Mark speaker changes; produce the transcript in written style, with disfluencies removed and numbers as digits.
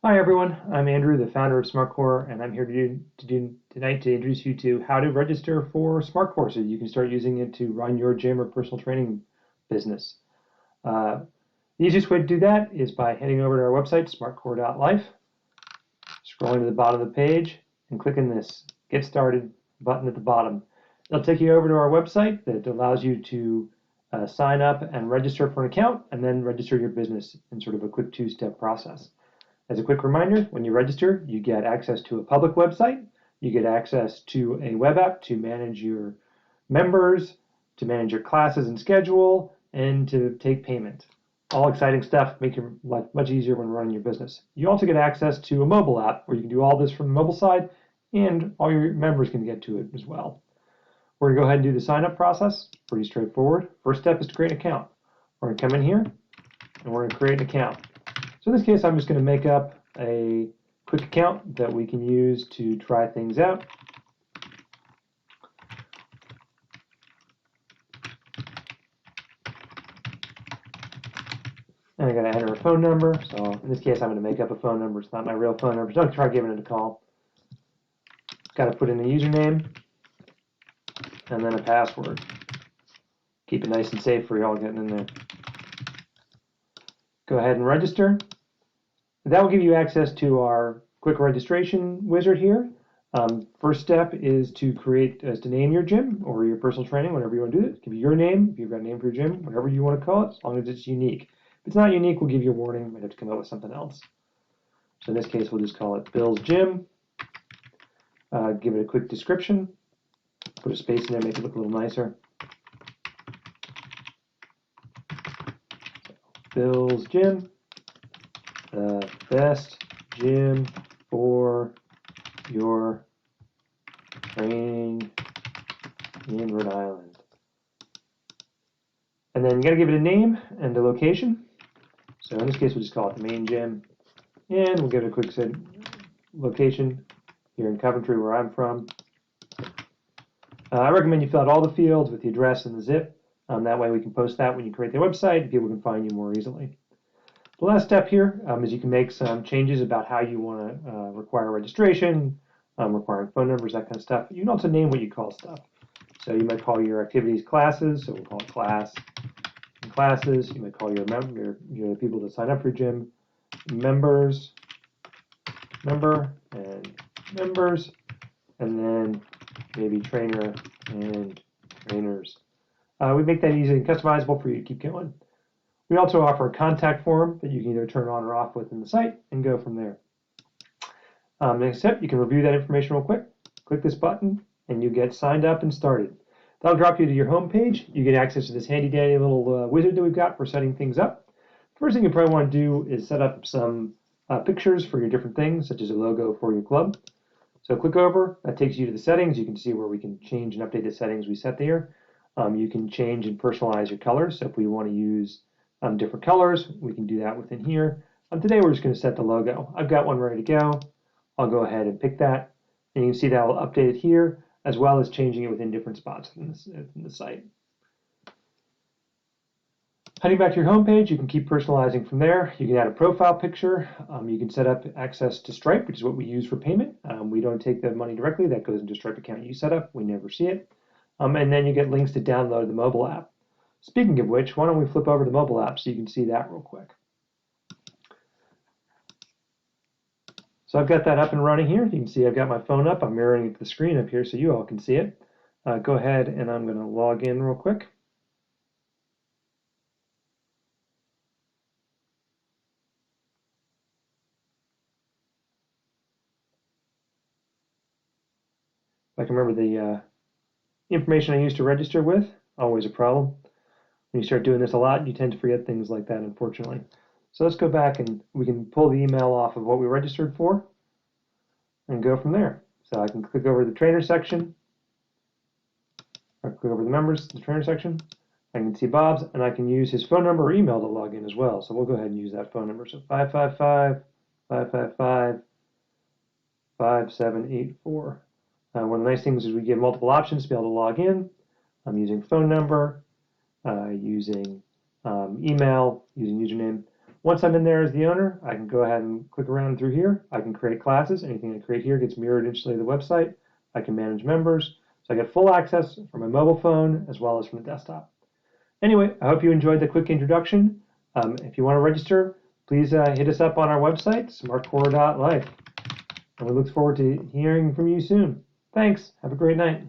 Speaker 1: Hi everyone, I'm Andrew, the founder of SmartCore, and I'm here tonight to introduce you to how to register for SmartCore so you can start using it to run your gym or personal training business. Uh, the easiest way to do that is by heading over to our website, smartcore.life, scrolling to the bottom of the page, and clicking this Get Started button at the bottom. It'll take you over to our website that allows you to sign up and register for an account, and then register your business in sort of a quick two-step process. As a quick reminder, when you register, you get access to a public website, you get access to a web app to manage your members, to manage your classes and schedule, and to take payment. All exciting stuff, make your life much easier when running your business. You also get access to a mobile app where you can do all this from the mobile side, and all your members can get to it as well. We're gonna go ahead and do the sign up process, pretty straightforward. First step is to create an account. We're gonna come in here, and we're gonna create an account. So in this case, I'm just going to make up a quick account that we can use to try things out. And I got to enter a phone number. So in this case, I'm going to make up a phone number. It's not my real phone number. So don't try giving it a call. Got to put in a username and then a password. Keep it nice and safe for you all getting in there. Go ahead and register. That will give you access to our quick registration wizard here. First step is to name your gym or your personal training, whatever you want to do. It can be your name, if you've got a name for your gym, whatever you want to call it, as long as it's unique. If it's not unique, we'll give you a warning. We might have to come up with something else. So in this case, we'll just call it Bill's Gym. Give it a quick description. Put a space in there, make it look a little nicer. Bill's Gym. The best gym for your training in Rhode Island. And then you got to give it a name and a location. So in this case, we'll just call it the main gym. And we'll give it a quick location here in Coventry, where I'm from. I recommend you fill out all the fields with the address and the zip. That way we can post that when you create the website and people can find you more easily. The last step here is you can make some changes about how you want to require registration, requiring phone numbers, that kind of stuff. You can also name what you call stuff. So you might call your activities classes, so we'll call it class and classes. You might call your people that sign up for your gym members, member and members, and then maybe trainer and trainers. We make that easy and customizable for you to keep going. We also offer a contact form that you can either turn on or off within the site and go from there. Next step, you can review that information real quick. Click this button and you get signed up and started. That'll drop you to your home page. You get access to this handy dandy little wizard that we've got for setting things up. First thing you probably want to do is set up some pictures for your different things, such as a logo for your club. So click over, that takes you to the settings. You can see where we can change and update the settings we set there. You can change and personalize your colors. So if we want to use different colors, we can do that within here. Today we're just going to set the logo. I've got one ready to go. I'll go ahead and pick that, and you can see that will update it here, as well as changing it within different spots in the site. Heading back to your home page, you can keep personalizing from there. You can add a profile picture. You can set up access to Stripe, which is what we use for payment. We don't take the money directly. That goes into Stripe account you set up. We never see it. And then you get links to download the mobile app. Speaking of which, why don't we flip over to the mobile app so you can see that real quick. So I've got that up and running here. You can see I've got my phone up. I'm mirroring it to the screen up here so you all can see it. Go ahead and I'm going to log in real quick. If I can remember the information I used to register with, always a problem. When you start doing this a lot, you tend to forget things like that, unfortunately. So let's go back and we can pull the email off of what we registered for and go from there. So I can click over the trainer section, or click over the members, the trainer section. I can see Bob's, and I can use his phone number or email to log in as well. So we'll go ahead and use that phone number. So 555-555-5784. One of the nice things is we give multiple options to be able to log in. I'm using phone number, using email, using username. Once I'm in there as the owner, I can go ahead and click around through here. I can create classes. Anything I create here gets mirrored instantly to the website. I can manage members. So I get full access from my mobile phone as well as from the desktop. Anyway, I hope you enjoyed the quick introduction. If you want to register, please hit us up on our website, smartcore.life. And we look forward to hearing from you soon. Thanks. Have a great night.